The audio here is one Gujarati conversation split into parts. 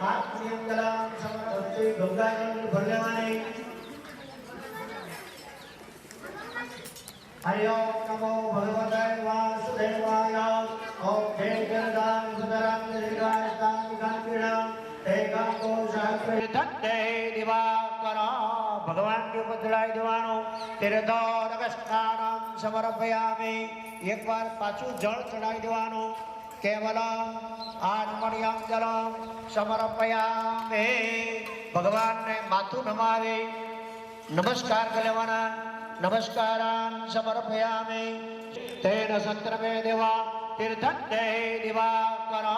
आत्मनियंगलां समर्पयते गंगाजल भरलेवाने हरि ओम नमो भगवते वासुदेवाय ओम जय जगदां सुतरां दीर्घायुष्टां विकान्तिणां एकांतो सहस्रे धन्ते दिवाकर भगवान के ऊपर चढ़ाई देवानो तीर्थोदक स्नानं समर्पयामि एक बार पाछू जल चढ़ाई देवानो केवलम आत्मनियम जलम समर्पयामि भगवान ने माथु नमावे नमस्कार कर लेवाना नमस्कारान् समर्पयामि तेन संतर्पे देवा तीर्थंते दिवाकर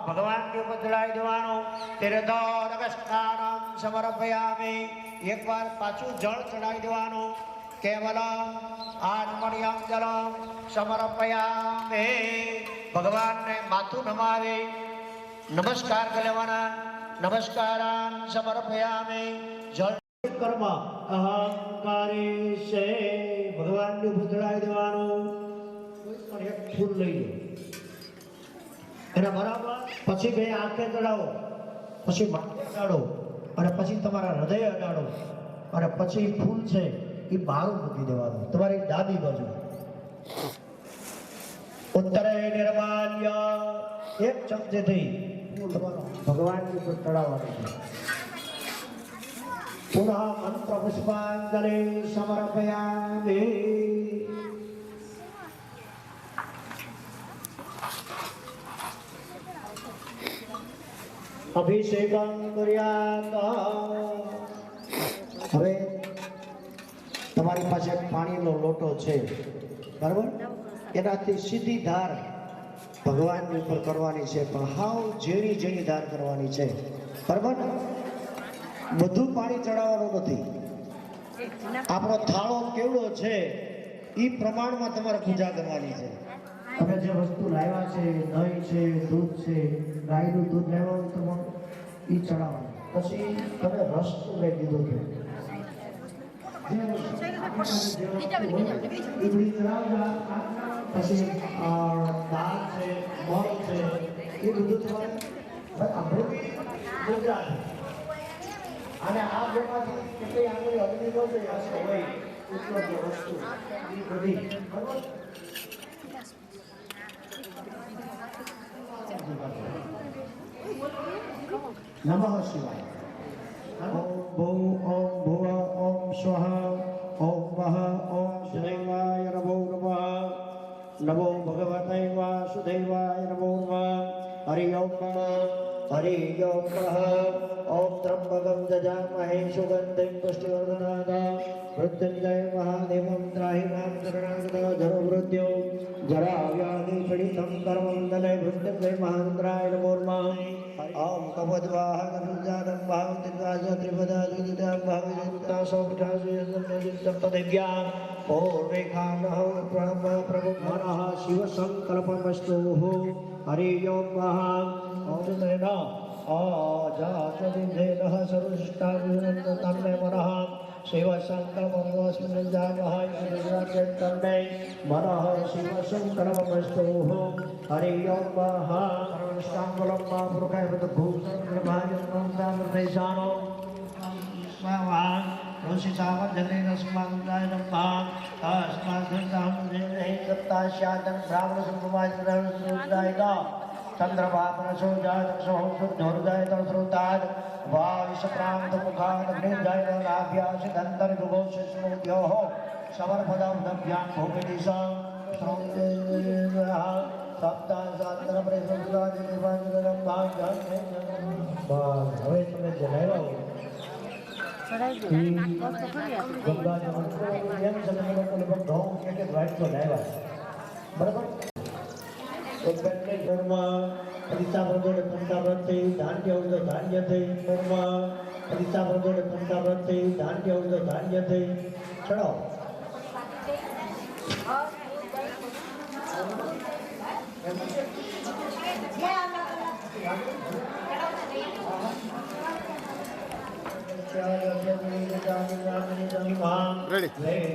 भगवान के ऊपर चढ़ाई देवानो तीर्थोदक स्नानं समर्पयामि एक बार पाछू जल चढ़ाई देवानो केवलम आत्मनियम जलम समर्पयामि भगवान ने माथु नमावे नमस्कार कर लेवाना नमस्कारान् समर्पयामि जल कर्म अहंकारी से भगवान ने चढ़ाई देवानो एक फूल लई लो एना बराबर પછી બે આંખે ચડાવો પછી માથે અડાડો અને પછી તમારા હૃદય અડાડો અને પછી ફૂલ છે એ બહાર મૂકી દેવાનું તમારી ડાબી બાજુ ઉત્તરે નિર્માલ્ય એક ચમચેથી ભગવાન ની ઉપર ચડાવવાનું છે पुनः मंत्र पुष्पांजलि समर्पयामि अभिषेकं कुर्यात् હવે તમારી પાસે પાણીનો લોટો છે બરાબર એનાથી સીધી ધાર ભગવાનની ઉપર કરવાની છે પણ હાવ ઝીણી ઝીણી ધાર કરવાની છે બરાબર બધું પાણી ચડાવવાનું નથી આપણો થાળો કેવડો છે એ પ્રમાણમાં તમારે પૂજા કરવાની છે તમે જે વસ્તુ લાવ્યા છે દહીં છે દૂધ છે ગાયનું દૂધ લેવાનું તમારે એ ચડાવવાનું પછી તમે રસ લઈ દીધો કે પછી દાળ છે મગ છે એ બધું તમારે આપણું ગુજરાત અને આ બેમાંથી કેટલી આંગળી અગ્નિ નો છે હશે હોય ઉપલબ્ધ વસ્તુ એ બધી બરાબર નમઃ શિવાય ઓમ ભૂ ઓમ ભુવ ઓમ સ્વઃ ઓમ વઃ ઓમ શિવાય નમો નમઃ નમો ભગવતે વાસુદેવાય નમો નમઃ હરિ ઓમ हरि ओम ओम त्र्यंबकं यजामहे सुगन्धिं पुष्टिवर्धनाय मृत्युंजय महादेवं त्राहिमां शरणागतः जरमृत्यो जराव्याधि पीडितं कर्ममण्डले मृत्युंजय महारुद्राय नमो नमः ओम कपद्वाहकरुजातं भावतिद्वाज त्रिपदा जुदितां भाविता सौपठासुयसंयोजितं तदेव्यां पूर्वेकानः प्रभुमनः शिवसङ्कल्पमस्तु हरि ओम ओम तेना आजातदिधेनः सर्वशिष्टाभिनन्दनं मनः शिवसङ्कल्पमस्मिन् जामः तन्मे मनः शिवसङ्कल्पमस्तु हरि ओम सर्वष्टाङ्गुलं मा पुरुषाय भूषणप्रभायन्तामृतेशानो स्वाहां ऋषिसामजनेनस्मान्दाय नमः अस्माद्धामजने दत्तास्यादं ब्राह्मणसम्प्रदायदायदा चंद्रभापनसो जातसो शुद्धोर्दय तस्रुताद वाविषप्रान्तमुखादग्निजाय नाभ्यासिदन्तर्गुगोषस्मोद्योः समर्पदब्दभ्यां भूमिदिशां सप्तासान्तरपरिसुदादिनिवाञ्जनं भाग्यं હવે તમે જણાવ્યા બરાબર फलिता प्रगोड़ पंचाव्रते धान्य उर्दो धान्य थे कर्मा फलिता प्रगोड़ पंचाव्रते धान्य उर्दो धान्य थे चढ़ाओ Ready. Ready.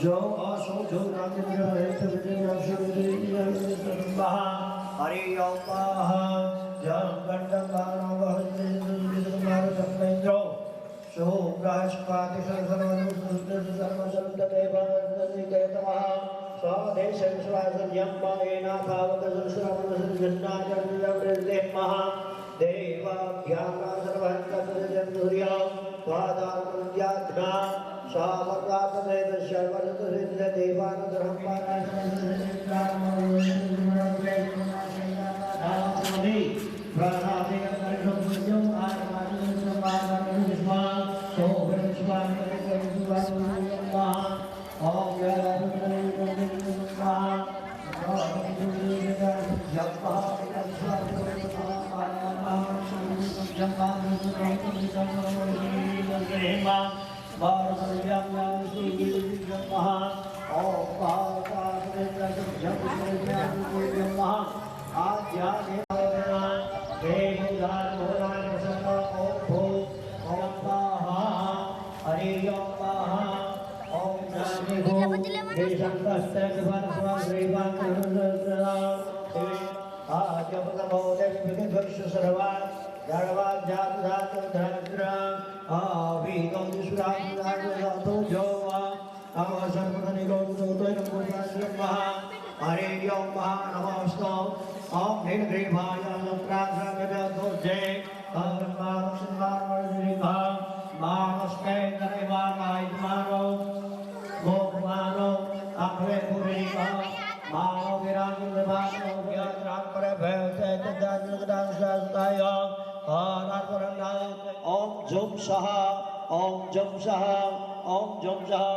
जो असो जो राजेंद्र हेत विजय अक्षर हरि ओम जम गंडकारो वहतेन्द्र संवेन्द्रो सो राजपाति सर्वसर्वदेवतमः स्वदेश विश्वासयं मायेना भावकसुश्रवणसर्जन्नाचर्यवृद्धिमः देवाभ्यां सर्वहन्तर्जन्धुर्या स्वादात्मज्ञाध्ना स्वामत्वात्मदेवस्य वरदुरिन्द्र देवानुग्रहं पारायणं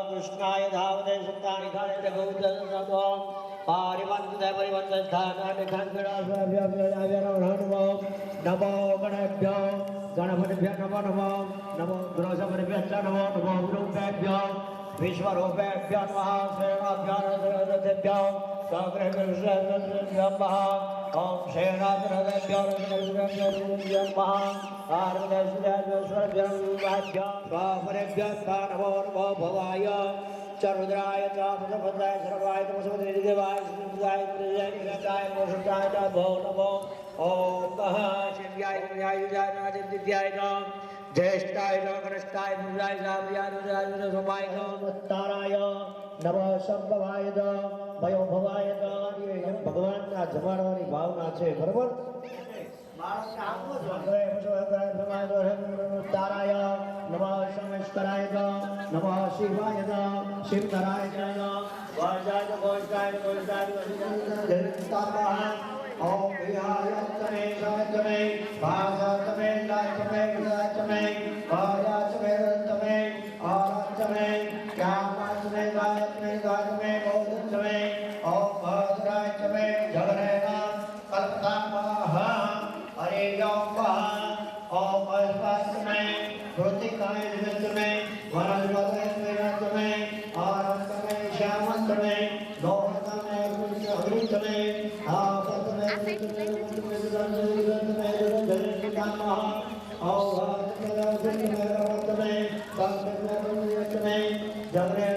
कृष्णाय धावते सत्तानि खाने भगवतं परिवन्दते नमो गणेभ्यो गणपतिभ्यो नमो नमो नमो गुरुसमरेभ्यश्च नमो नमो गुरुभ्यो विश्वरूपेभ्यो नमः सेनाभ्यो सग्रहभ्यो नमः ओम सेनाभ्यो नमः आर्देशभ्यो नमो नमो भवाय चरुद्राय चापसपदाय सर्वाय तमसपदे देवाय सुदाय प्रजाय मोषाय नमो नमो ओम शिव्याय शिव्याय विजयाय नादित्याय नमः ज्येष्ठाय कनिष्ठाय मुद्राय साम्याय रुद्राय सोमाय ताराय नमः संभवाय भयो भवाय भगवान ना जमाड़वानी भावना छे बराबर ताराय नमः शमेश्वराय नमः शिवाय शिवधराय वाजाय गोष्ठाय ओम विहायतमे सातमे भागतमे लातमे विदातमे भायातमे रतमे आरातमे क्यामातमे गायतमे गायतमे बोधतमे ओम भद्रायतमे जगरेना कल्पतामः हरे ओम अस्वातमे कृतिकाय निमित्तमे वरदवतमे रतमे आरातमे श्यामतमे लोहतमे हृतमे जगरे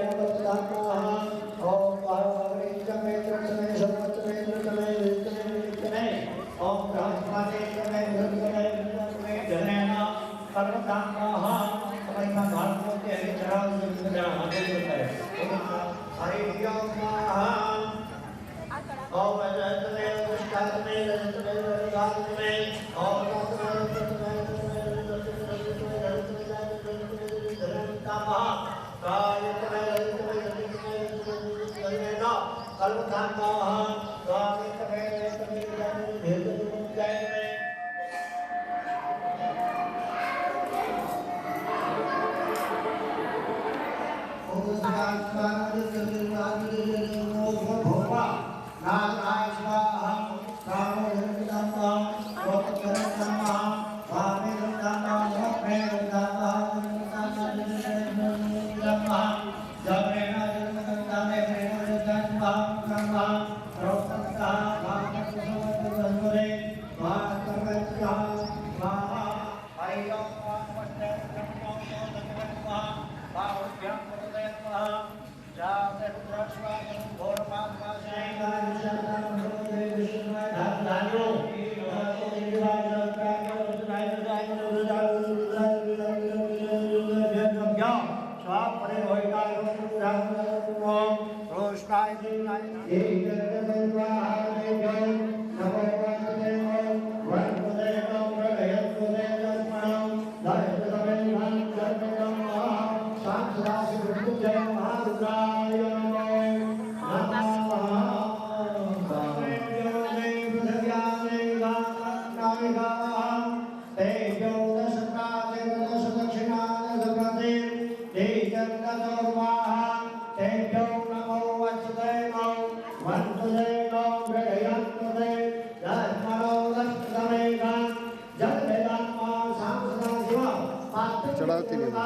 ચડાવતી નહીં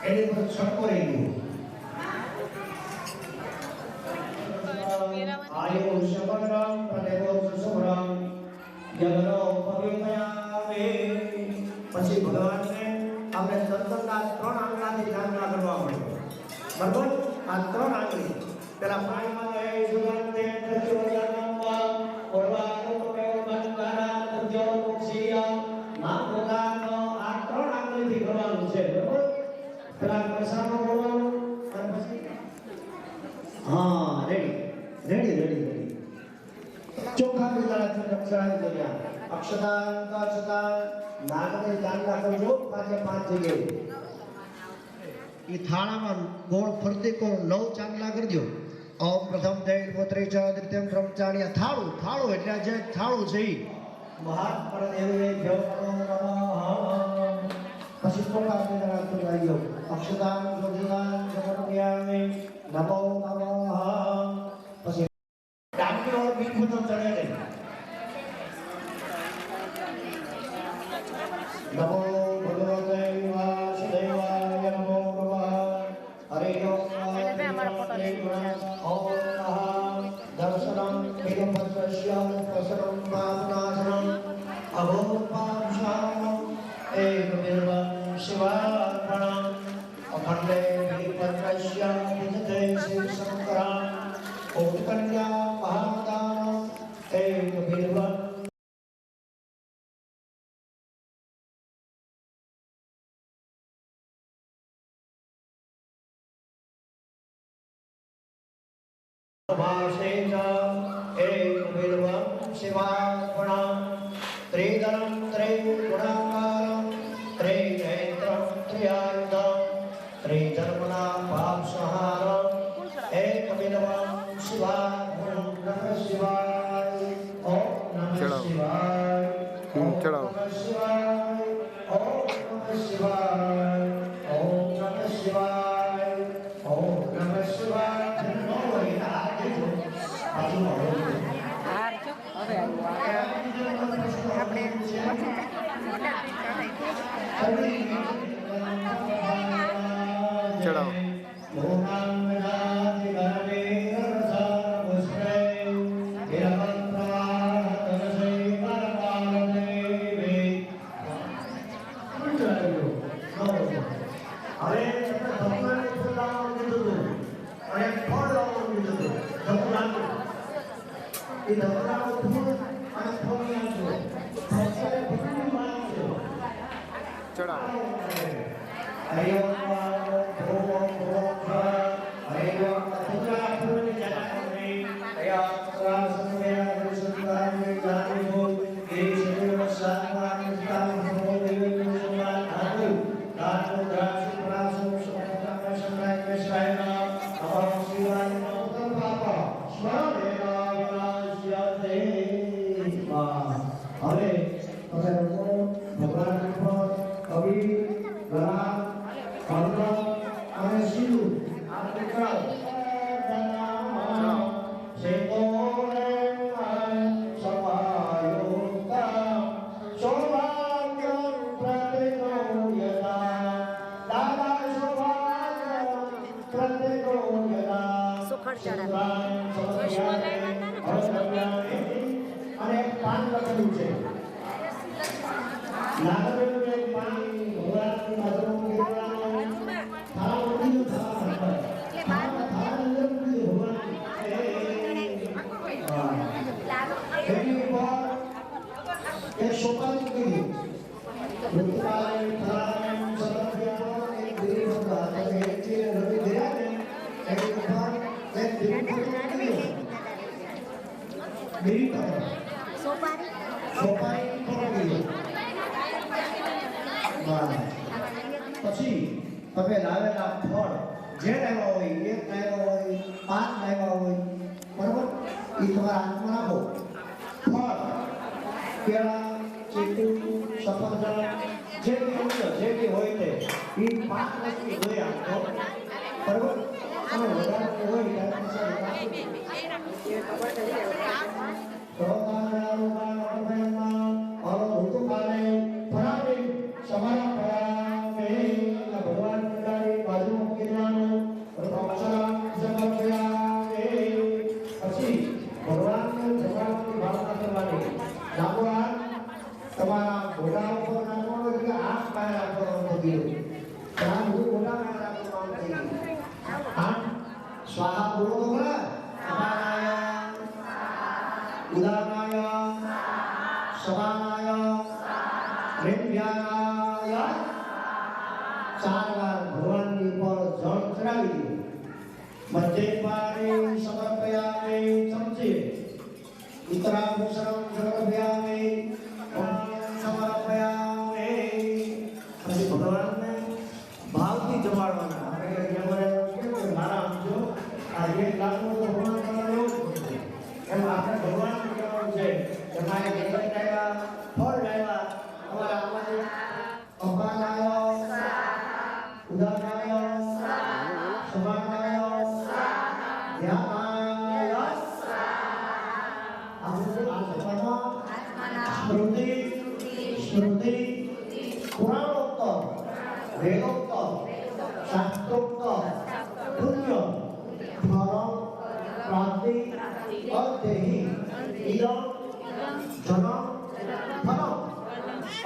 એની પર છટકો રહી ગયો આયો શબરમ પ્રદેવો સુસુરમ યગનો પવિત્રયામે પછી ભગવાનને આપણે સત્સંગના 3 આંગળાથી ધ્યાન કરવા મળે બરાબર આ 3 આંગળી પેલા પાણીમાં ગઈ સુગંધે પ્રચોદયામાં ઓરવાનો પ્રેમ બંધારા તજ્જો મુક્ષિયા મામુગાનો આ 3 આંગળીથી કરવાનું છે બરાબર પેલા પ્રસાદનો બોલવાનું અને પછી હા રેડી ચોખા વિચારા અક્ષરાની દુનિયા અક્ષતાન કાચતાન નાગને જાણતા કરજો પાંચે 5 જગ્યાએ ઈ થાળામાં ગોળ ફરતી કોણ 9 ચાંદલા કરજો ઓમ પ્રથમ દૈલ પુત્રી ચ દ્વિતીયમ બ્રહ્મચાર્ય થાળું એટલે જે થાળું છે ઈ મહાન પરદેવે ભ્યો નમઃ પછી ચોખા વિચારા કરજો અક્ષતાન જોગીદાન જગન્યામે નમો નમઃ પછી डांडी और मीठू तो चढ़े नहीं नमो भगवते वासुदेवाय नमो नमः हरे ओम दर्शनम विगमस्य प्रसरम पापनाशनम अभोपाशाम एक बिल्वं शिवार्पणम अखंडे विपत्रस्य विजते शिव शंकरम ओम कन्या महादान एक बिल्वं भाषेच एक बिल्वं शिवार्पणं त्रिदलं त्रिगुणाकारं त्रिनेत्रं त्रियायुधं त्रिजन्मना पापसंहारं एक बिल्वं शिवार्पणं नमः शिवाय ओम नमः शिवाय ओम नमः शिवाय ओम नमः शिवाय ओम नमः शिवाय ओम नमः शिवाय પછી તમે લાવેલા ફળ જે લાવ્યા હોય, એક લાવ્યા હોય, 5 લાવ્યા હોય, બરોબર, એ તમારા હાથમાં રાખો. ફળ કેળા, ચીકુ, સફરજન, જે બી હોય તે એ 5 વસ્તુ જોઈ આપો, બરોબર. અને વધારે હોય સ્વાહા બોલો તો ખરા. ઉદાનાય સવાનાય પ્રેમ્યાય 4 વાર ભગવાનની ઉપર જળ ચડાવી દો. મધ્ય પારે સમર્પયામે ચમચે ઉત્તરાભૂષણમ સમર્પયામે સમર્પયામે. પછી ભગવાનને ભાવથી જમાડવાના. મારા સમજો આ 1 લાખનો ભગવાન બનાવ્યો એમ આપણે ભગવાન બનાવવાનું છે. તમારે ગણપતિ લાવ્યા, ફળ લાવ્યા, તમારા આમાં અંબાનાય ઉદાનાય સવાનાય ધ્યાનાય સ્મૃતિ સ્મૃતિ પુરાણોક્ત વેદોક્ત શાસ્ત્રોક્ત પુણ્ય ફલમ પ્રાપ્તિ અદેહી ઇદમ જનમ ફલમ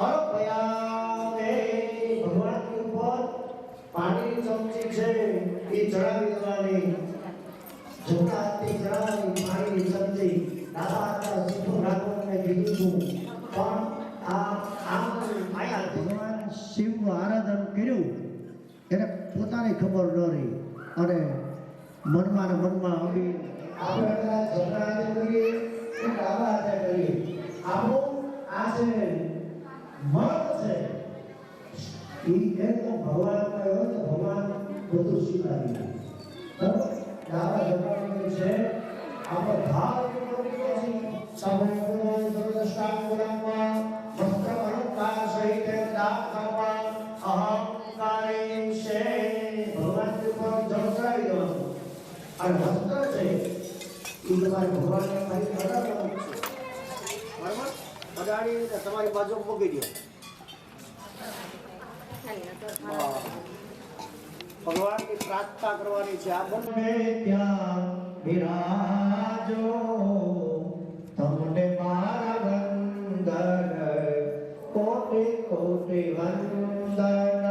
અર્પયામે. ભગવાનની ઉપર પાણીની ચમચી છે એ ચડાવી દેવાની. જમણા હાથથી ચડાવી પાણીની ચમચી, ડાબા હાથમાં સીધું રાખવાનું કીધું છું. પણ આમ ભગવાન શિવનું આરાધન કર્યું એને પોતાની ખબર ન રહી અને મનમાં ને મનમાં આવી આપણે જમણા હાથે કરીએ કે ડાબા હાથે કરીએ, આપણું આ છે મન છે એ એકદમ ભગવાન કહ્યો તો ભગવાન બધું સ્વીકારી લે. બરાબર, ડાબા જમવાનું છે આપણો ભાવ સમય દૃષ્ટાંત બોલાવવા વસ્ત્ર અલંકાર સહિત દાન કરવા અહંકારે છે. ભગવાનની ઉપર જળ ચડાવી દેવાનું અને વસ્ત્ર છે એ તમારે ભગવાનને ખાલી અડાડવાનું છે. બરાબર, અડાડીને તમારી બાજુ મૂકી દો. ભગવાનની પ્રાર્થના કરવાની છે. આ બંને ત્યાં બિરાજો તમને મારા વંદન કોટી કોટી વંદન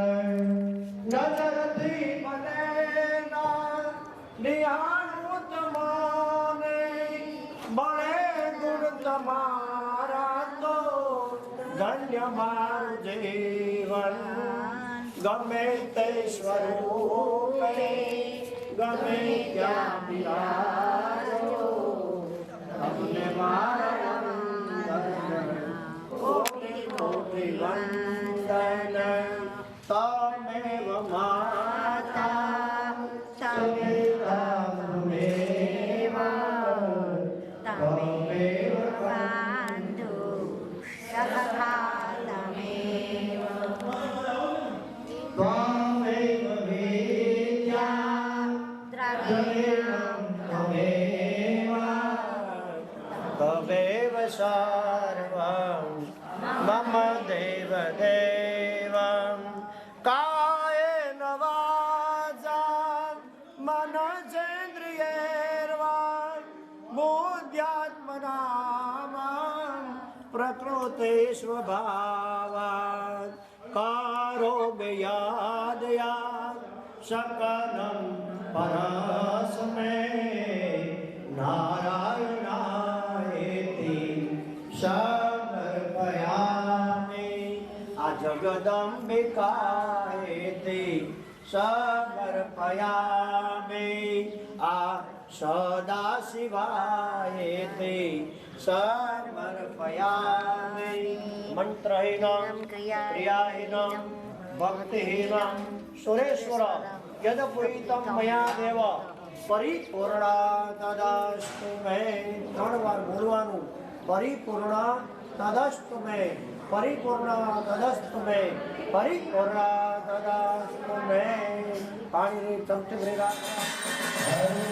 નજરથી મને ના નિહાળું તમને મળે ગુણ તમારા તો ધન્ય મારું જીવન ગમે તે સ્વરૂપે ગમે ત્યાં બિરાજો તમને મારા વંદન કોટી કોટી વંદન તમેવ માતા તમેવ બંધુ સખા તમેવ ત્વમેવ વિદ્યા દ્રવ્યમ ત્વમેવ તમેવ સર્વં મમ દેવ દેવં કાયેન વાચા મનસેન્દ્રિયૈર્વા બુદ્ધ્યાત્મના પ્રકૃતિ સ્વભાવાत् કારોમ્ય યાદયા સકલં પરસ્મૈ નારાયણાયેતિ સમર્પયામિ આ જગદંબિકાયેતિ સમર્પયામિ આ સદાશિવાયેતિ સમર્પયામિ મંત્રહીનં ક્રિયાહીનં ભક્તિહીનં સુરેશ્વર યદપુરિતં મયા દેવ પરિપૂર્ણા તદસ્તુ મે. 3 વાર બોલવાનું. પરિપૂર્ણા તદસ્તુ મે પરિપૂર્ણા તદસ્તુ મે પરિપૂર્ણા તદસ્તુ મે. પાણીની ચમચી ભરી રાખવા.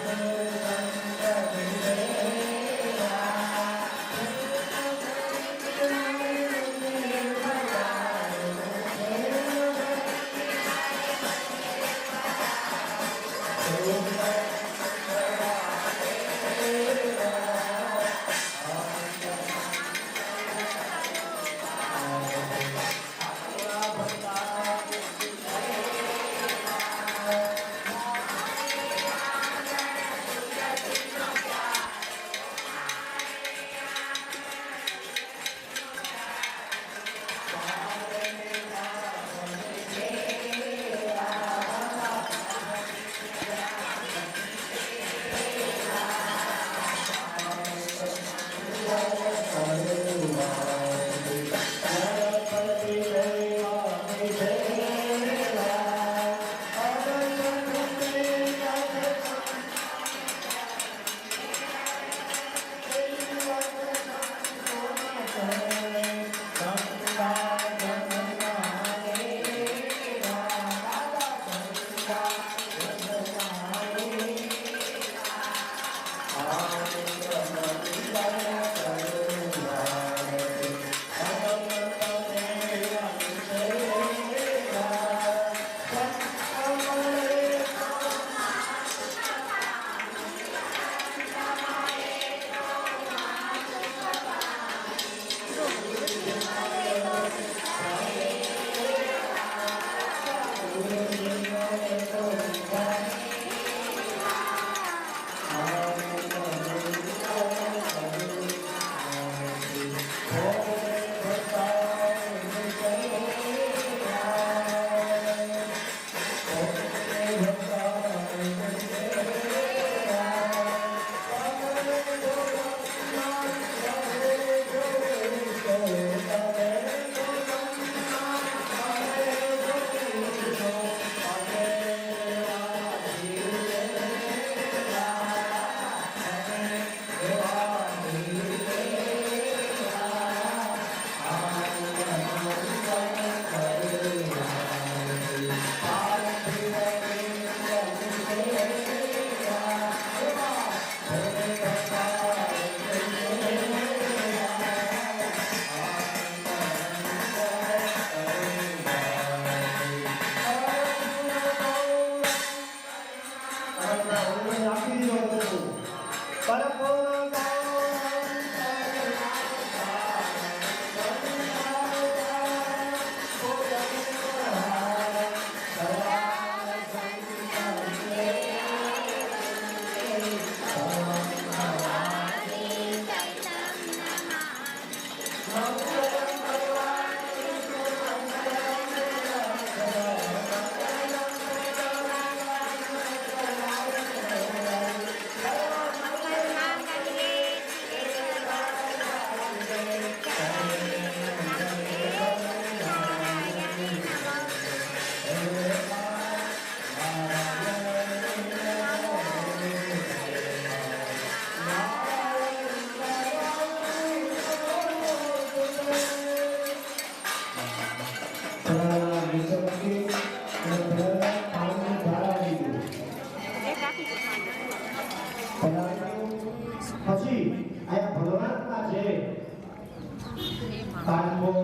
કાનપોર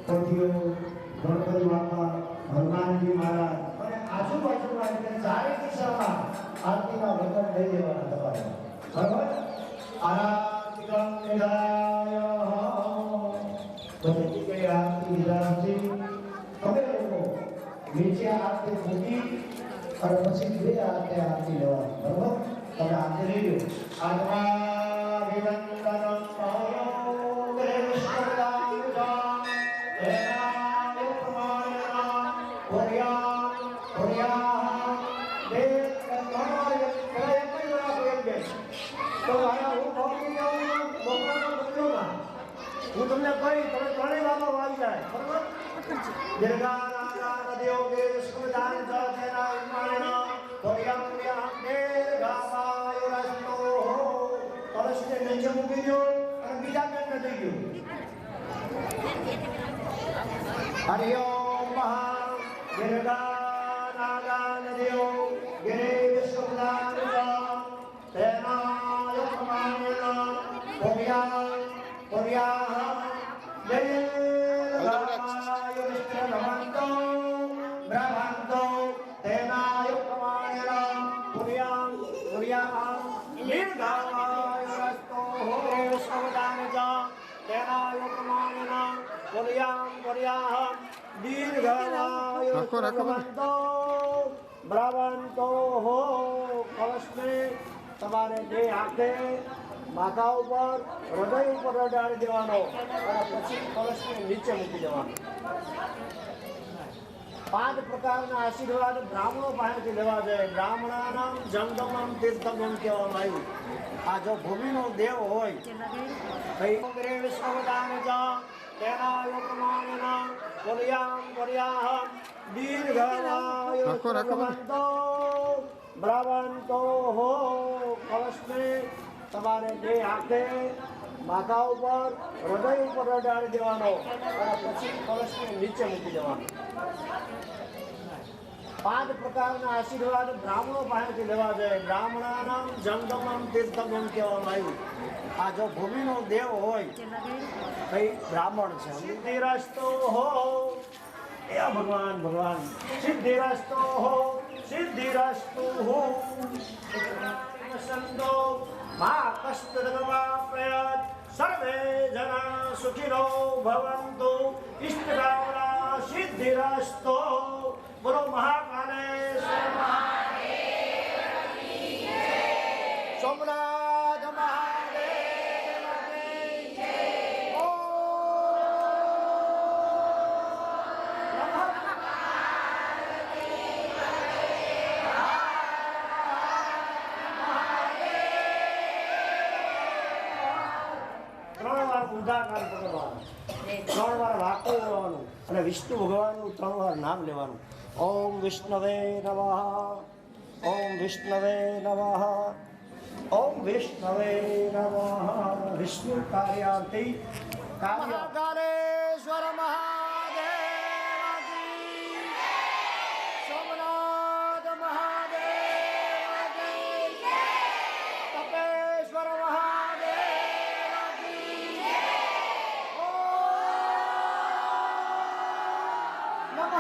કોઠીઓ ગણપતિ બાપા હનુમાનજી મહારાજ અને આજુબાજુના એટલે ચારે દિશામાં આરતીના વચન લઈ દેવાના તમારે બરાબર આરતીકં નિધાય બધી જગ્યાએ આરતી નિધાય તમે લોકો નીચે આરતી મૂકી અને પછી બે આરતી લેવાની બરાબર તમે આરતી લઈ લો આત્મા વિવંદનમ હું તમને કહી તમે ત્રણેય બાબા આવી જાય બરાબર દીર્ઘાનાના દેવ દેવ સ્મૃદાન જાતેના ઇમાનના ભર્યા ભર્યા દીર્ઘામાય રસ્તો કળશને નીચે મૂકી દો અને બીજા બેનને દઈ દો હરિ ઓમ મહા દીર્ઘાનાના દેવ દેવ સ્મૃદાન જાતેના ઇમાનના ભર્યા ભર્યા તમારે બે હાથે માથા ઉપર હૃદય ઉપર અડાડી દેવાનો અને પછી કળશને નીચે મૂકી દેવાનો 5 પ્રકારના આશીર્વાદ બ્રાહ્મણો પાસેથી લેવા જોઈએ બ્રાહ્મણાનામ જંગમમ તીર્થગમ કહેવામાં આવ્યું આ જો ભૂમિનો દેવ હોય તેના લોકમાનના વલિયામ વલિયાહમ દીર્ઘાયુષ્યવંતો બ્રાહ્મણતો હો કળશને તમારે બે હાથે માથા ઉપર હૃદય ઉપર અડાડી દેવાનો અને પછી કળશને નીચે મૂકી દેવાનો 5 પ્રકારના આશીર્વાદ બ્રાહ્મણો પાસેથી લેવા જોઈએ બ્રાહ્મણાનામ જંગમમ તીર્થગમ કહેવામાં આવ્યું આ જો ભૂમિનો દેવ હોય ભાઈ બ્રાહ્મણ છે સિદ્ધિરસ્તો હો એ ભગવાન ભગવાન સિદ્ધિરસ્તો હો સિદ્ધિરસ્તુ હો સંતો મા કષ્ટદગમા પ્રયત સર્વે જના સુખિનો ભવન્તુ ઇષ્ટકામના સિદ્ધિરસ્તો બોલો મહાકાલેશ્વર મહાદેવ કી જય સોમનાથ મહાદેવ કી જય ઉદાકાર પકડવાનું 3 વાર વાકો લેવાનું અને વિષ્ણુ ભગવાનનું 3 વાર નામ લેવાનું ઓમ વિષ્ણવે નમઃ ઓમ વિષ્ણવે નમઃ ઓમ વિષ્ણવે નમઃ વિષ્ણુ કાર્યાર્થી મહાકાલેશ્વર મહાદેવ કી સોમનાથ મહાદેવ કી તપેશ્વર મહાદેવ કી નમઃ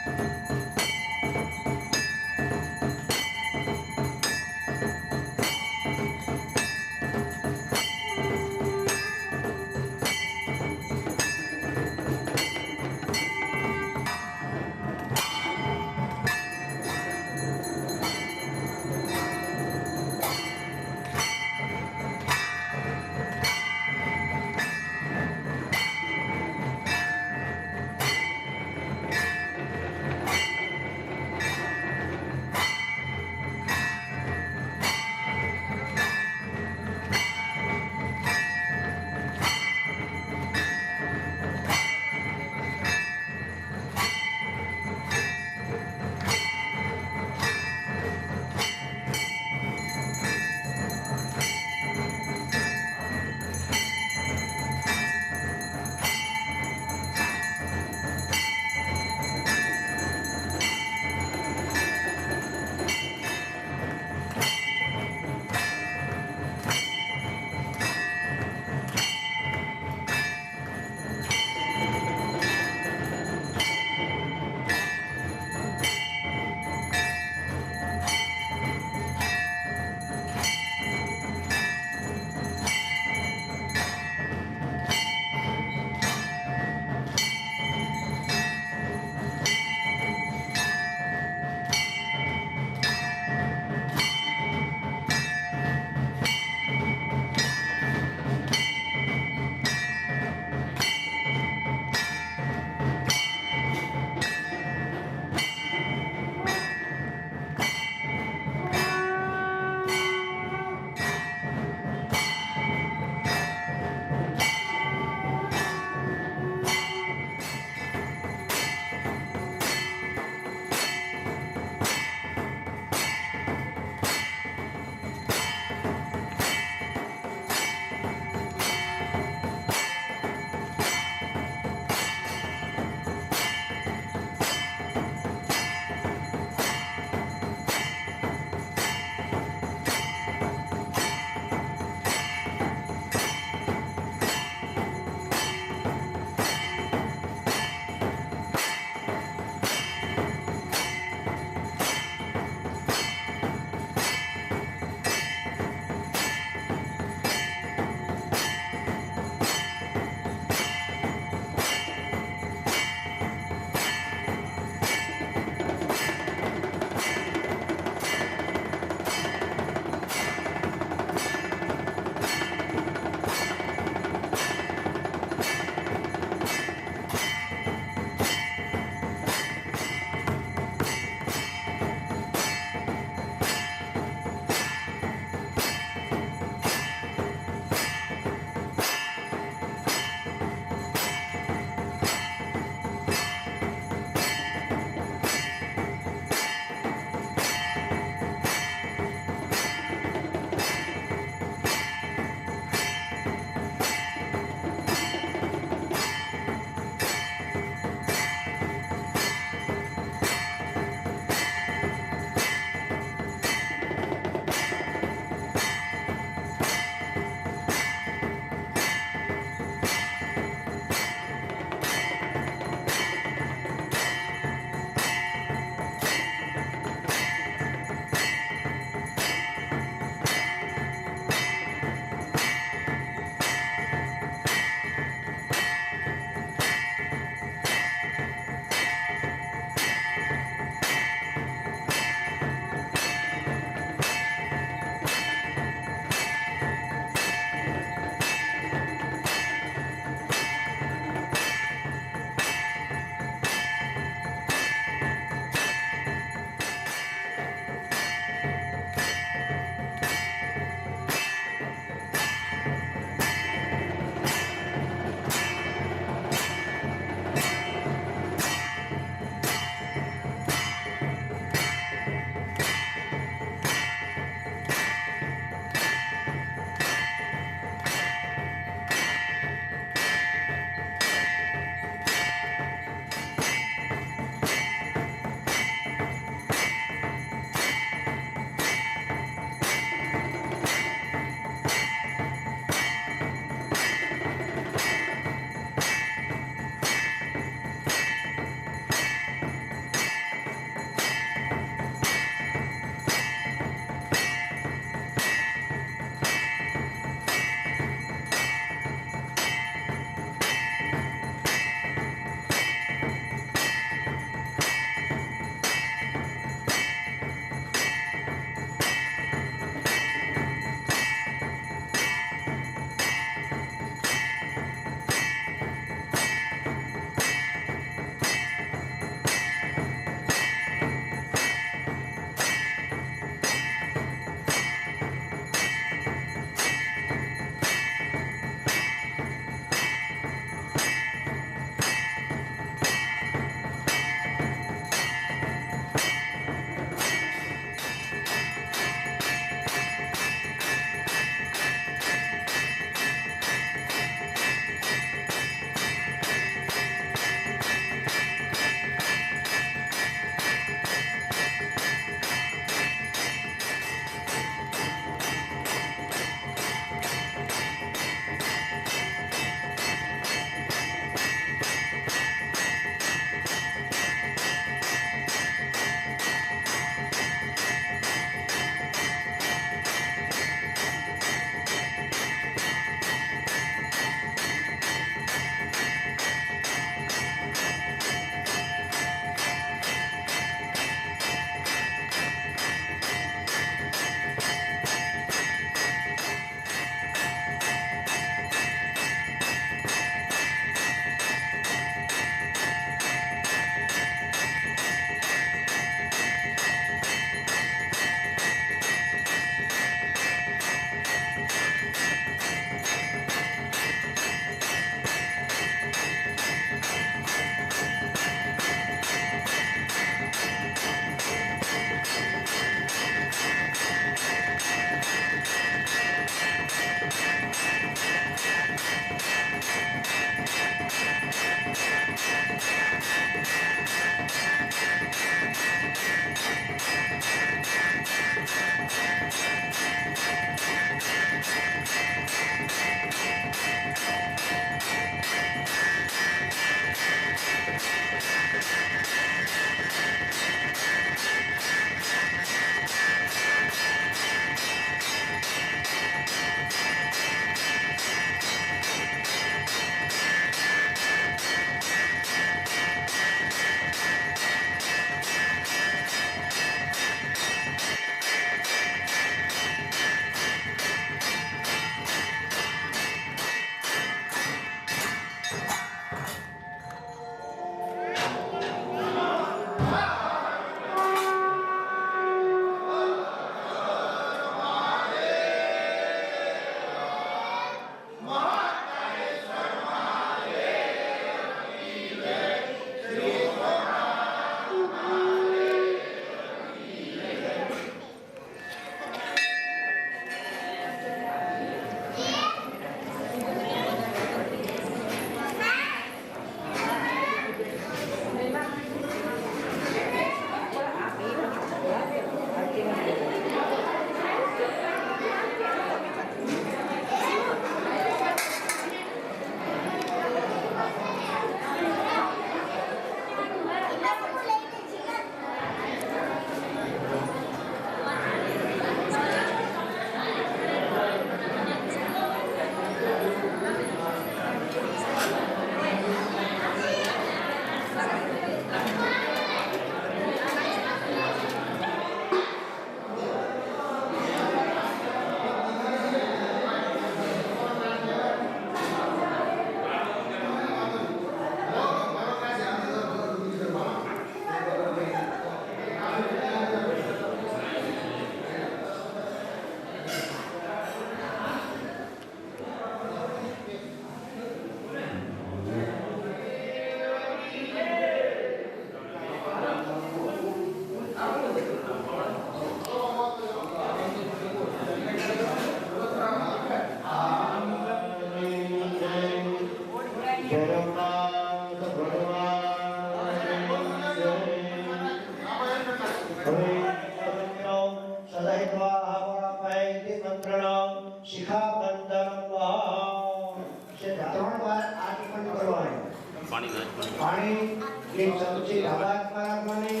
એ ચમચી ડાબા હાથમાં રાખવાની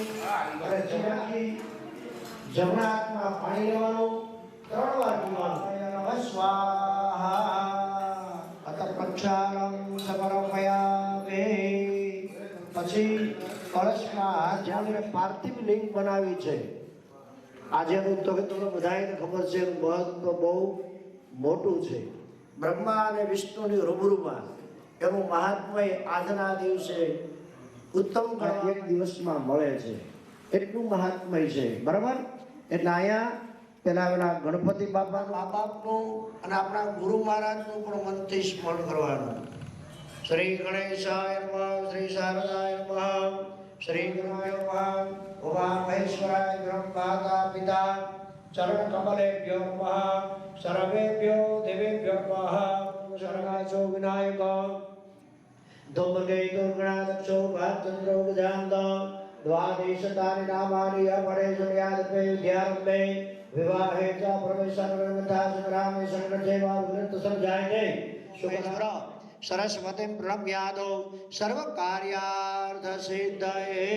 અને જમણા હાથમાં પાણી લેવાનું 3 વાર પીવાનું સ્વાહા અત પ્રક્ષાલમ સમર્પયામે પછી કળશમાં હાથ જોડીને પાર્થિવ લિંગ બનાવી છે આજે તો કે તમને બધાને ખબર છે મહત્વ બહુ મોટું છે બ્રહ્મા અને વિષ્ણુની રૂબરૂમાં એનું મહાત્મય આજના દિવસે ઉત્તમ એક દિવસમાં મળે છે એટલું મહાત્મય છે બરાબર એટલે અહીંયા પેલા ગણપતિ બાપાનું આ બાપનું અને આપણા ગુરુ મહારાજનું પણ મનથી સ્મરણ કરવાનું શ્રી ગણેશાય નમઃ શ્રી શારદાય નમઃ શ્રી ગુરુદેવ નમઃ ઉમા મહેશ્વરાય બ્રહ્માતા પિતા ચરણ કમલેભ્યો નમઃ સર્વેભ્યો દેવેભ્યો નમઃ શરણાચો વિનાયક ધોમર્ગૈ દુર્ગણાદક્ષો ભાતચંદ્રો ગજાનંદ દ્વાદશતાની નામાની અપરેશયાદપે વિદ્યારંભે વિવાહે ચ પ્રવેશનર્મથા સંગ્રામે સંગ્રજેવા વિનંત સમજાયને શુભેશ્વર સરસ્વતી પ્રણમ્યાદો સર્વ કાર્યાર્થ સિદ્ધયે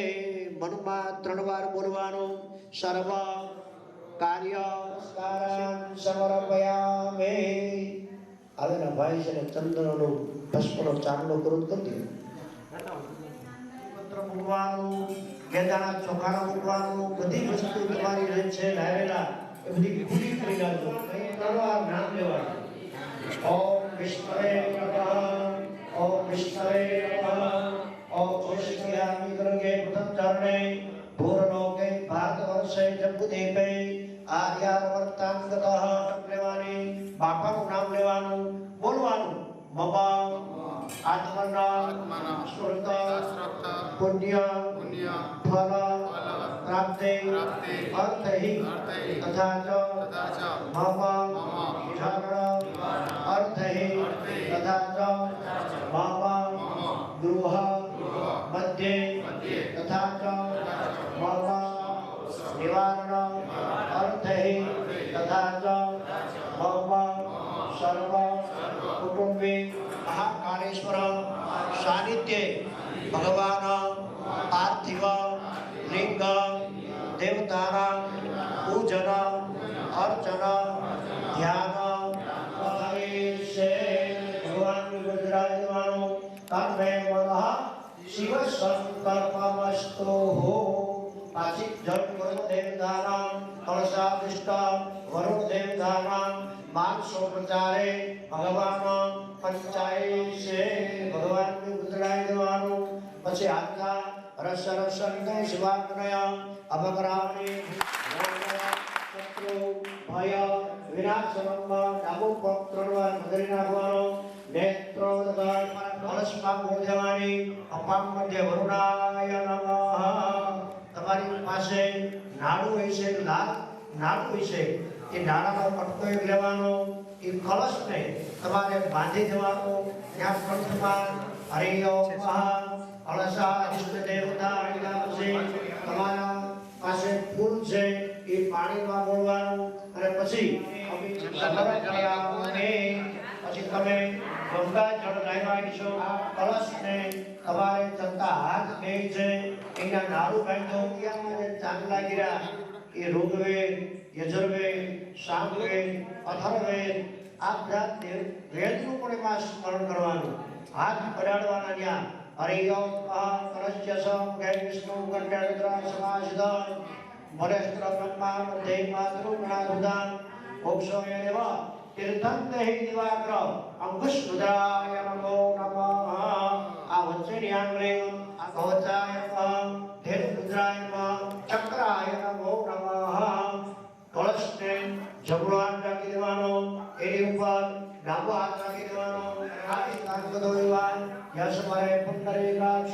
મનમાં 3 વાર બોલવાનું સર્વ કાર્ય નમસ્કારાન સમર્પયામે આવેલા ભાઈ છે ચંદ્રનો ભસ્મનો ચાંદલો કરું કરી મંત્ર મૂકવાનું કેદાના ચોખાના મૂકવાનું બધી વસ્તુ તમારી રહે છે લાવેલા એ બધી ખુલી કરી નાખજો કરવા નામ લેવાનું ઓમ વિષ્ણવે નમઃ ઓમ વિષ્ણવે નમઃ ઓમ ઓશિક્યામિ ગંગે પ્રથમ ચરણે ભૂરલોકે ભારતવર્ષે જંબુદીપે આર્યાવર્તાંગતઃ લેવાની બાપાનું નામ લેવાનું બોલવાનું મમ આત્મના સ્મૃત પુણ્ય ફલ પ્રાપ્તે અર્થહિ તથા ચ મમ ધર્મ અર્થહિ તથા ચ મમ ગૃહ મધ્યે તથા ચ મમ નિવારણ અર્થહિ તથા ચ મમ સર્વ કુટુંબી મહાકાળેશ્વર સાનિધ્યે ભગવાન પાર્થિવ લિંગ દેવતાના પૂજન અર્ચન ધ્યાન છે ભગવાનનું બિરાજવાનું તન્મે મનઃ શિવ સંકલ્પમસ્તુ પાછી જળ વરુણ દેવતાનાં કળશાધિષ્ઠ વરુણ દેવતાનાં માનસો પ્રચારે ભગવાન પંચાયશે ભગવાનનું બિરાજ દેવાનું પછી આજના રસ રસને શિવાગ્નય અપગ્રામની શત્રુ ભય વિનાશનમ ડાબો પગ 3 વાર નગરી નાખવાનો નેત્રો કળશમાં બોલવાની અપામ મધ્ય વરુણાય નમઃ તમારી પાસે નાડું હશે લાલ નાડું હશે એ નાડાનો પટકો એક લેવાનો એ કળશને તમારે બાંધી દેવાનો ત્યાં કંઠમાં હરિ ઓમ કળશા ઇષ્ટ દેવતા પછી તમારા પાસે ફૂલ છે એ પાણીમાં બોલવાનું અને પછી પછી તમે ગંગા જળ લાવ્યા છો કળશને તમારે ચલતા હાથ બે છે એના નાડું બાંધો ત્યાં ચાંદલા ગીરા એ ઋગ્વેદ યજુર્વેદ સામવેદ અથર્વવેદ આ બધા વેદનું પણ એમાં સ્મરણ કરવાનું હાથ પડાડવાના ત્યાં હરિ ઓમ કળશ્ય સમ ગૈ વિષ્ણુ કંઠેરુદ્ર સમાસિદ મરેસ્ત્ર બ્રહ્મા મધ્ય માતૃગણાધુદાન મોક્ષો યદેવ તીર્થં દેહિ દિવાકર અંકુશરુદ્રાય નમો નમઃ આ વચ્ચેની આંગળી આ કવચાય નમઃ ધેનુરુદ્રાય નમઃ ચક્રાય નમો નમઃ કળશને જમણો હાથ રાખી દેવાનો એની ઉપર ડાબો હાથ રાખી દેવાનો આથી કાંગદો વિવાન યશ મરે પુંડરીકાક્ષ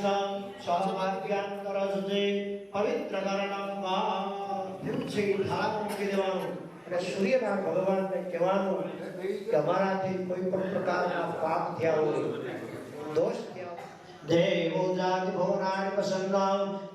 સ્વભાગ્યાંતરસુજે પવિત્ર કરણમ દિલથી હાથ મૂકી દેવાનો અને સૂર્યના ભગવાનને કહેવાનું કે અમારાથી કોઈ પણ પ્રકારના પાપ થયા હોય દોષ થયા દેવો જાતિ ભવનાય પ્રસન્ન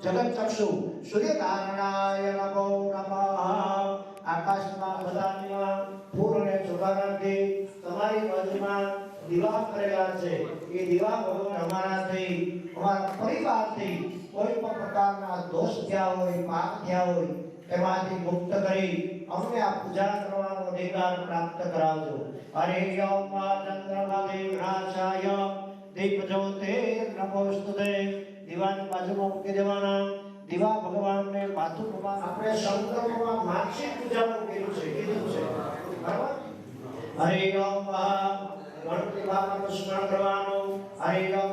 જગત ચક્ષુ સૂર્યનારાયણાય નમો નમઃ આકાશમાં બધામાં ફૂલ અને ચોખાનાથી તમારી બાજુમાં દીવા કરેલા છે એ કે દીવા ભગવાન અમારાથી અમારા પરિવારથી કોઈ પણ પ્રકારના દોષ થયા હોય પાપ થયા હોય એમાંથી મુક્ત કરી અમને આ પૂજા કરવાનો અધિકાર પ્રાપ્ત કરાવજો. હરે ઓમ ચંદ્રમા દેવરાશાય દીપ જ્યોતે નમોસ્તુતે. દીવાની બાજુમાં મૂકી દેવાના. દીવા ભગવાનને માથું ભગવાન આપણે સંકલ્પમાં માનસિક પૂજાનું કીધું છે બરાબર. હરે ઓમ ગણપતિ બાપાનું સ્મરણ કરવાનું. હરે ઓમ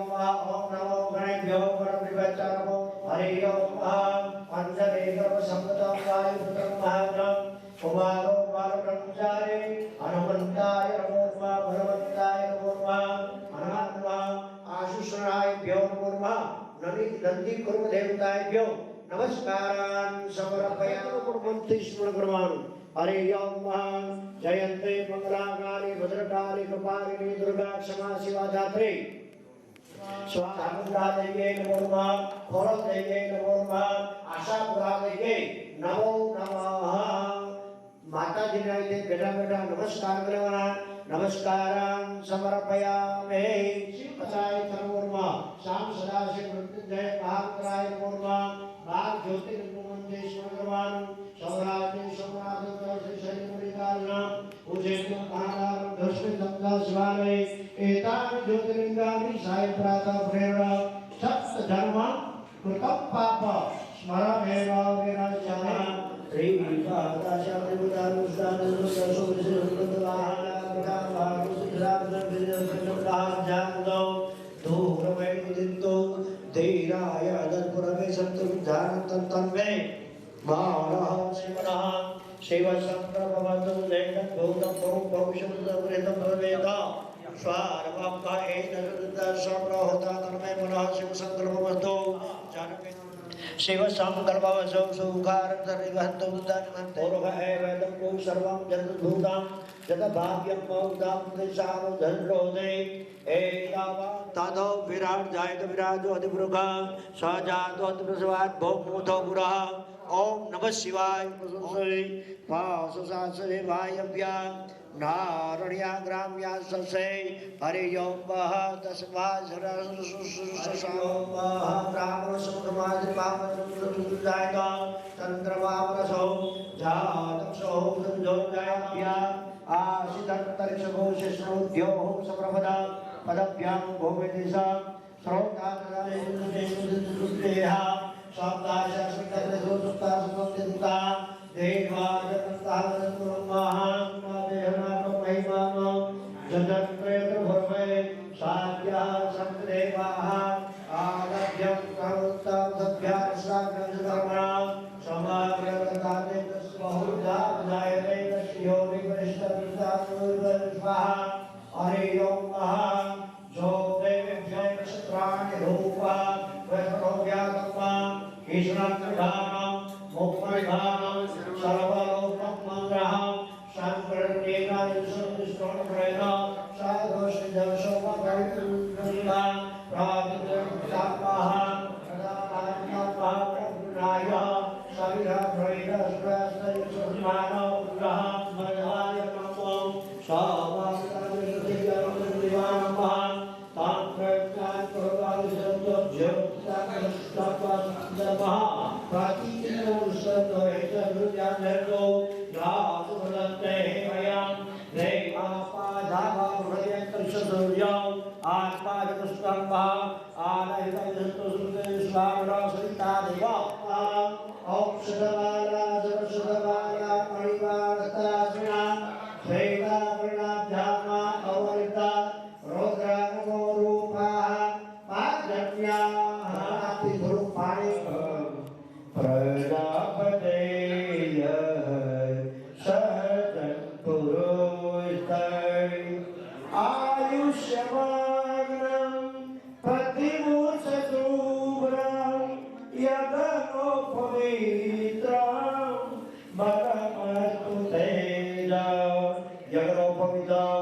ઓમ નમો ગણેભ્યો ગણપતિભ્યો નમો. હરે ઓમ પંચદેવ સંગતમ વાયુ પુત્રમ મહાગ્રહ કુમારો બાલબ્રહ્મચારે હનુમંતાય નમો નમઃ. ભગવંતાય નમો નમઃ. હનુમાન આશુષણાયભ્યો નમો નમઃ. નંદી કુર્મ દેવતાયભ્યો નમસ્કારાન સમર્પયામિ. મંત્રી સ્મરણ કરવાનું. હરે ઓમ જયંતે મંગલાકારી ભદ્રકાળી કપાલિની દુર્ગા ક્ષમા શિવા ધાત્રી સ્વાહાનુરા દેવીએ નમો નમઃ. ખોરલ દેવીએ નમો નમઃ. આશાપુરા દેવીએ નમો નમઃ. માતાજીના લીધે બેઠા બેઠા નમસ્કાર કરવાના. નમસ્કારાન સમર્પયામિ. પચાય નમો શામ સદાશિવ મૃત્યુંજય મહાંતરાય નમો નમઃ. બાર જ્યોતિર્લિંગ મંદિર સ્મરણ કરવાનું. સૌરાષ્ટ્ર સોમનાથ શ્રી શૈલમલિકાર્જુન ઉજ્જૈન મહારાજ દર્શન ગંગા શિવાલય એતાન જ્યોતિર્લિંગાની સાય પ્રાતઃ પ્રેરણા સપ્ત ધર્મ કૃતમ પાપ સ્મરમેવ વિરચના. શ્રી વિપાદાચાર્ય બુદ્ધાનુષ્ઠાન દર્શો વિશેષ ધૂરવૈદિતો ધીરાય અદર્પુરમે સપ્તવિધાનં તન્મે માનઃ શિવનઃ શિવ સંપ્રભવતુ જૈન ભૂતં ભવિષ્યત પ્રવેદ સ્વાર્વપ એતદર્શપ્રહોતા તન્મે મનઃ શિવ સંકલ્પવતો જાનકે शिव संकल्पवसो सुखारतरिवहन्तु तोरह एवेदं को सर्वं जगद्भूतं जगद्भाव्यं मौतं दिशानो धनरोदे एतावा तदो विराट जायत विराजो अधिवृगा सजातो अधिप्रसवात् भोगमुतो पुरः ओम नमः शिवाय पासुसासरे वायव्या नारण्या ग्राम्या ससे हरे ओम ब्राह्मण समुद्रमाद्रिपावनजायता चंद्रमावरसो जातक्षो संजोजायभ्या आशितन्तरिक्षघोषश्रोद्योः समप्रभदा पदभ्यां भूमिदिशा श्रोतादेहा शब्दाशस्मिता जगत्प्रेतभुर्वे साध्याः सन्तदेवाः आदभ्यं करोत्तम सभ्यास्ताग्रजकर्मणां समाग्रगताते बहुधा जायते तस्यो विपरिष्टविष्टानुर्वस्वाहा हरे ओम जो देवेभ्यो नक्षत्राणि रूपा वैष्णव्यात्मा ईश्वरप्रधानं मुक्तिधानं सर्वलोकं मङ्गलः संप्रत्येका विष्णुप्रेता साधुष्टजशोभगैर्गुणा प्राप्ततापः प्रदानात्मः प्रभुनाय सविरभ्रैरस्वस्तयुष्मानो ग्रहं मयाय नमो सावास्तविदिवानमः तान्त्रज्ञान प्रभाविसंज्योतिषाकृष्णत्वस्तमः प्रतिदिनोषद्वैतरुजानर्गो यासुभदन्ते वयं देवापाधावाभ्रयन्तर्षसूर्यौ आत्माजपुष्कम्भः आनहितविधत्तुसुतेष्वामरसरिता औक्षधमाला सरस्वतमाला मणिवारस्तास्मिना श्वेतावर्णाभ्यामा अवरिता रौद्रानमो रूपाः पाद्रव्याः गुरुपाणि प्रजापतेय सहजपुरोस्तै आयुष्यमाग्नं प्रतिमूर्छसूब्रं यदनो पवित्रं बलमस्तु तेज यगनो पवित्रं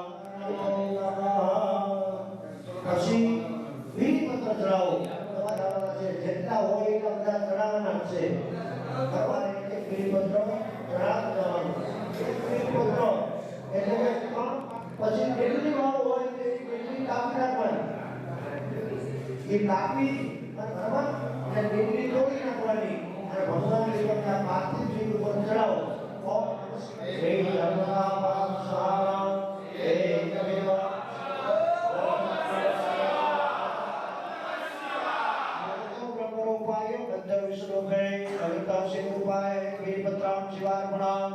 પછી વીરપત્ર ચડાવો તમારા જે જેટલા હોય એટલા બધા ચડાવવાના છે ભગવાન એક વીરપત્ર ચડાવવાનું એક વીરપત્ર એટલે કે પછી કેટલી વાર હોય તે કેટલી કાપી નાખવાની એ કાપી બરાબર અને ડીંગલી તોડી નાખવાની અને ભગવાનની ઉપર પાર્થિવ શરીર ઉપર ચડાવો. ઓમ શ્રી હરિનામ સારા એકમેવ ઉપાય બંધ વિષ્ણુભે અવિતાશી ઉપાય વીરભદ્રામ શિવાર્પણમ.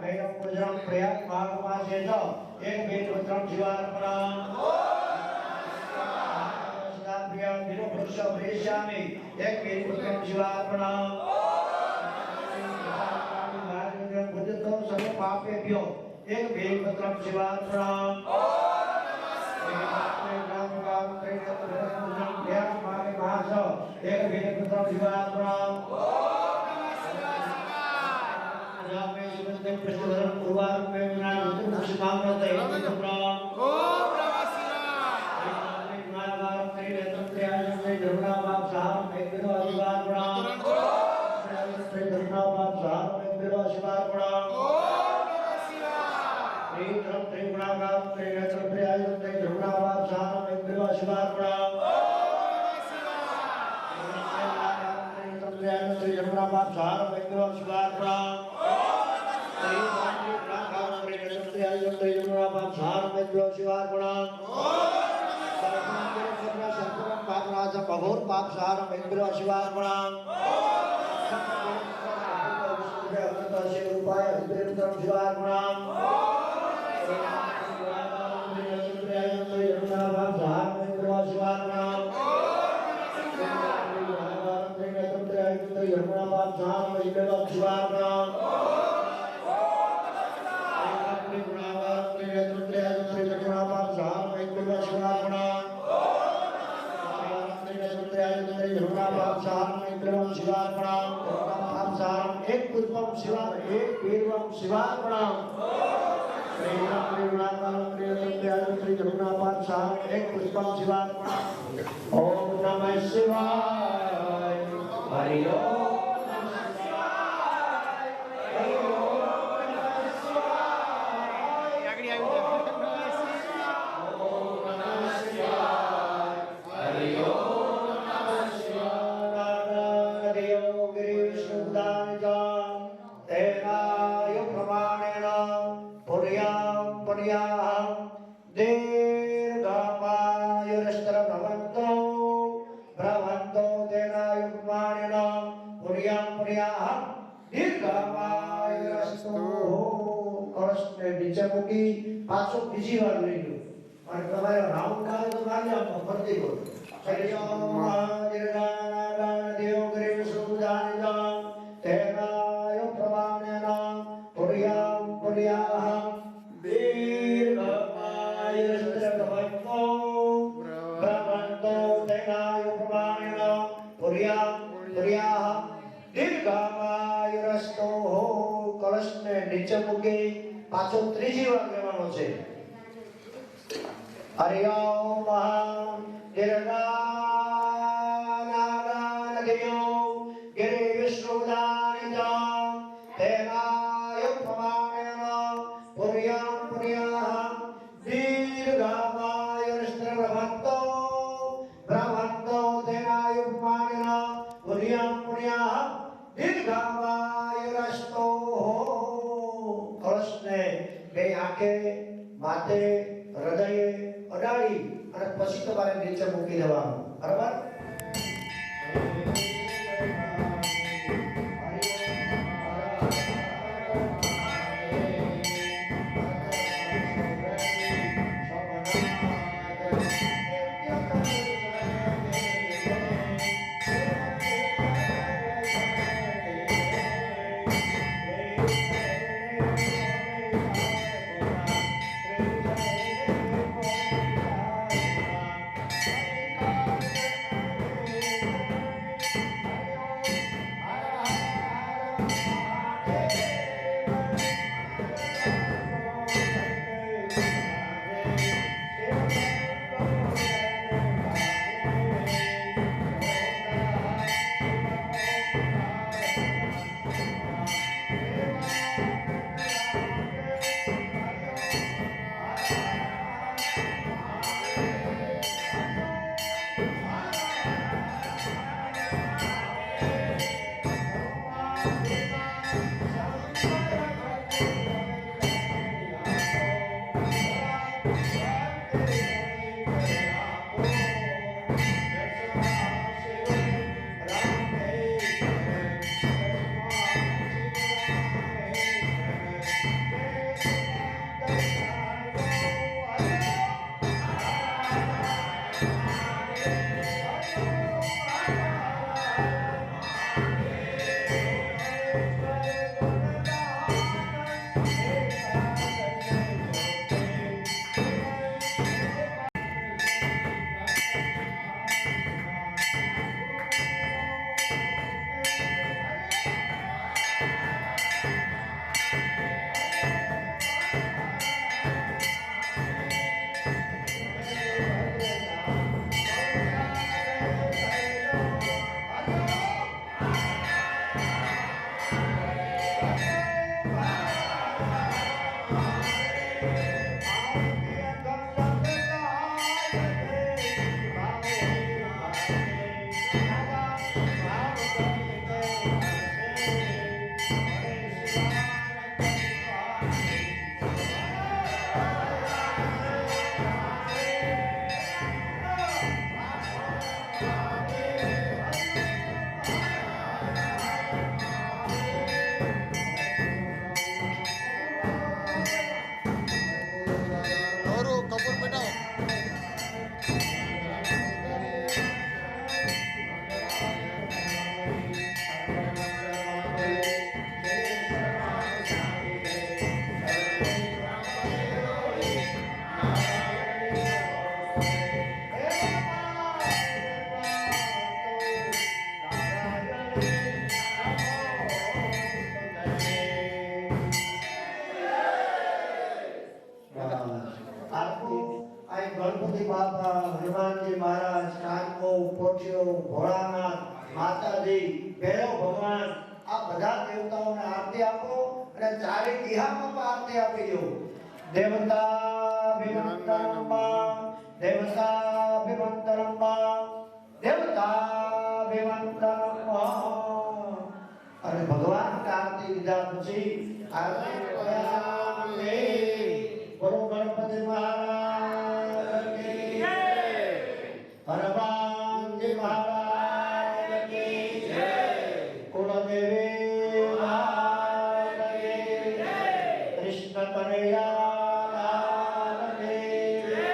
ભૈરવ પુજ્રમ પ્રયાગ માર્ગમાસે જ એક વીરભદ્રમ શિવાર્પણમ. પ્રિય વિનો પુરુષ પ્રેષ્યામિ એક વીરભદ્રમ શિવાર્પણમ. ભજતો સર્વ પાપેભ્યો એક વીરભદ્રમ શિવાર્પણમ. એક વીરભદ્રમ શિવાર્પણમ. कठोर पाप सारम इंद्र शिवार्पणम. उपाय इंद्र शिवार्पणम. एक पुष्पम शिवा एक वीरवम शिवार्पणम. एक पुष्पम शिवार्पणम. ओम नमः शिवाय. हरि ओम. पासो बीजी बार लई लो और તમારે રાઉન્ડ કાલે તો મારી આપો ફરતી ગયો. હરિઓમ મહાદેવાય દેવ ગ્રીવ સુદાનિદા તેનાય પ્રમાણેન પુર્યામ પુર્યાહ દીર્ઘમાય સ્ત્રભવતો ભ્રમંતો તેનાય પ્રમાણેન પુર્યામ પુર્યાહ દીર્ઘમાય રસ્તો કળશને નીચે મૂકી પાછો ત્રીજી વાર લેવાનો છે. હરિ ઓમ મહાદેવાય ગિરિ વિષ્ણુદાનિદા તેનાય પ્રમાણેન પુર્યામ પુર્યાહ દીર્ઘમાય સ્ત્રભવતો ભ્રમંતો તેનાય પ્રમાણેન પુર્યામ પુર્યાહ દીર્ઘમાય રસ્તો. કળશને બે આંખે માથે હૃદયે અડાડી અને પછી તમારે નીચે મૂકી દેવાનું. બરાબર. ગણપતિ બાપા, હનુમાનજી મહારાજ, કાનકો, પોઠિયો, ભોળાનાથ, માતાજી, ભૈરવ ભગવાન, આ બધા દેવતાઓને આરતી આપો અને ચારે દિશામાં પણ આરતી આપી દો. દેવતાભિવંતરંબા, દેવતાભિવંતરંબા, દેવતાભિવંતરંબા. અને ભગવાન આરતી લીધા પછી આરતી કરાવે. બોલો ગણપતિ મહારાજ કી જય, હનુમાનજી મહારાજ કી જય, કુળદેવી માત કી જય, કૃષ્ણ કનૈયા લાલ કી જય,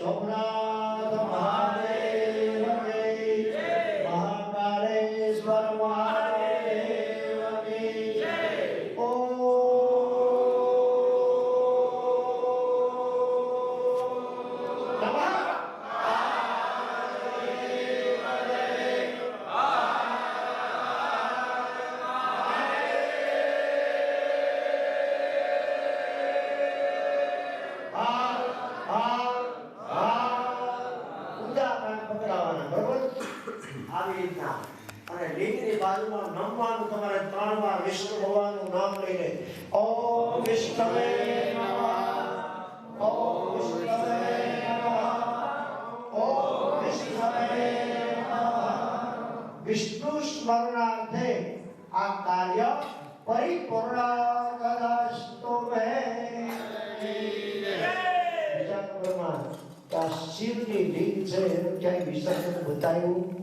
સોમનાથ મહાદેવ કી જય, મહાકાલેશ્વર મહાદેવ કી જય. આવી રીતના અને લીંગની બાજુમાં નમવાનું તમારે 3 વાર વિષ્ણુ ભગવાનનું નામ લઈને ઓમ વિષ્ણવે નમઃ, ઓમ વિષ્ણવે નમઃ, ઓમ વિષ્ણવે નમઃ. વિષ્ણુ સ્મરણાર્થે આ કાર્ય પરિપૂર્ણ કદાસ્તુ મે. બીજા નંબરમાં આ શિવની લીંગ છે એનું ક્યાંય વિસર્જન બતાવ્યું નથી.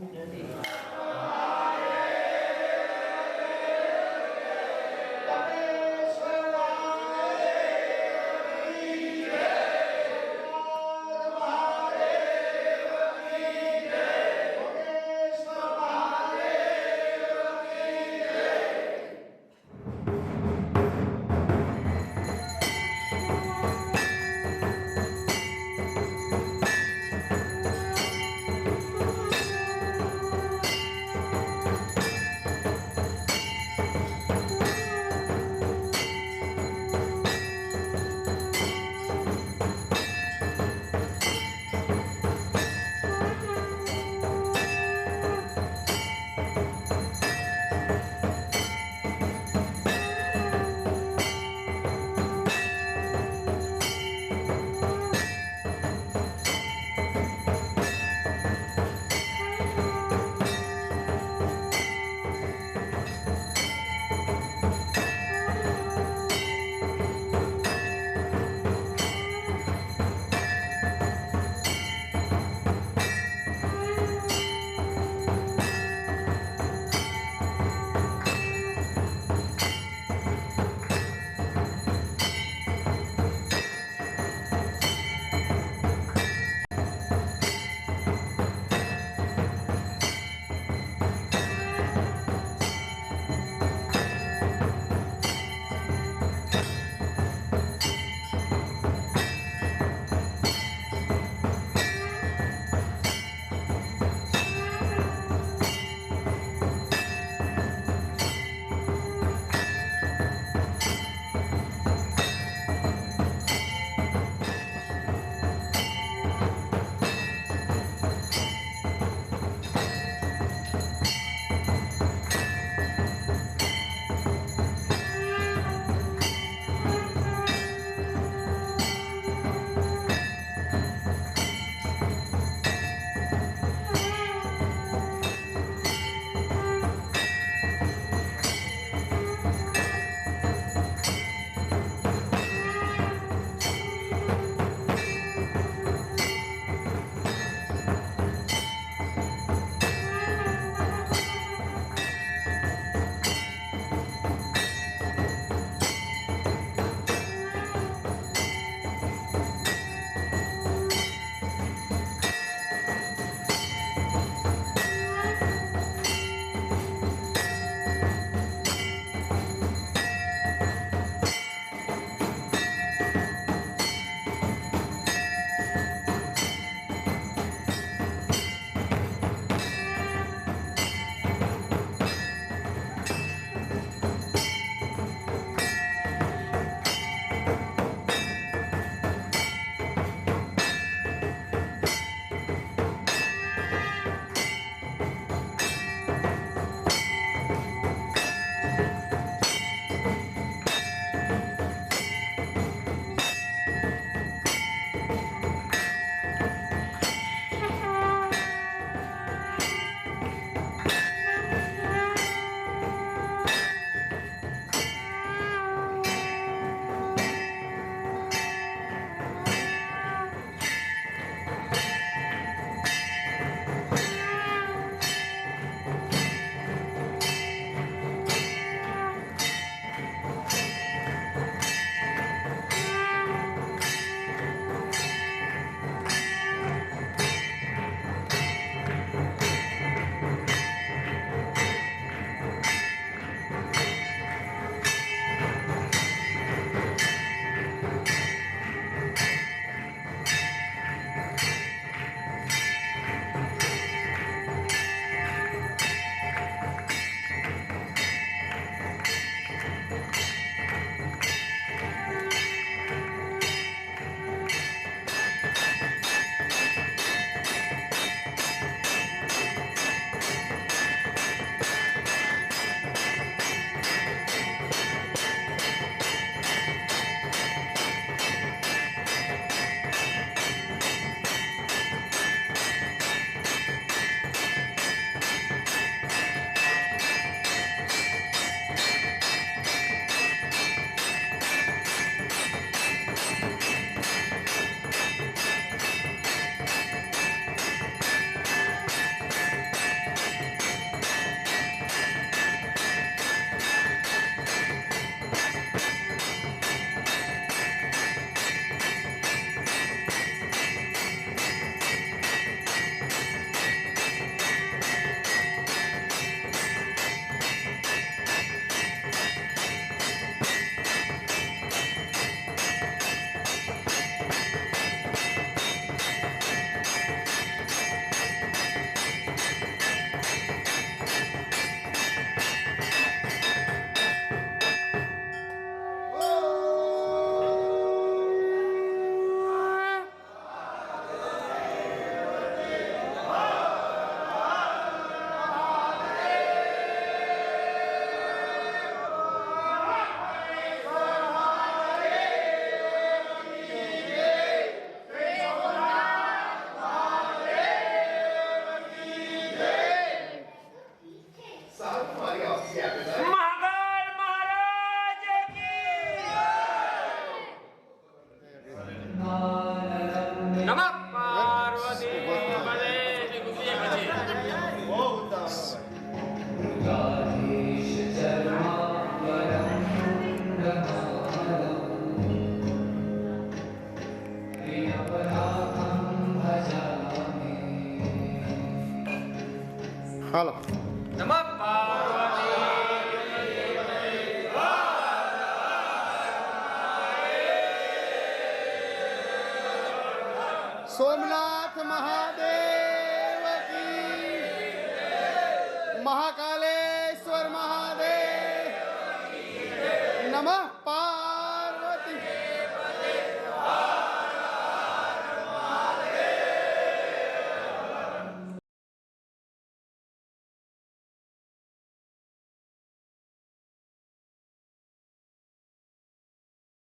હાલો. સોમનાથ મહાદેવ કી, મહાકાલ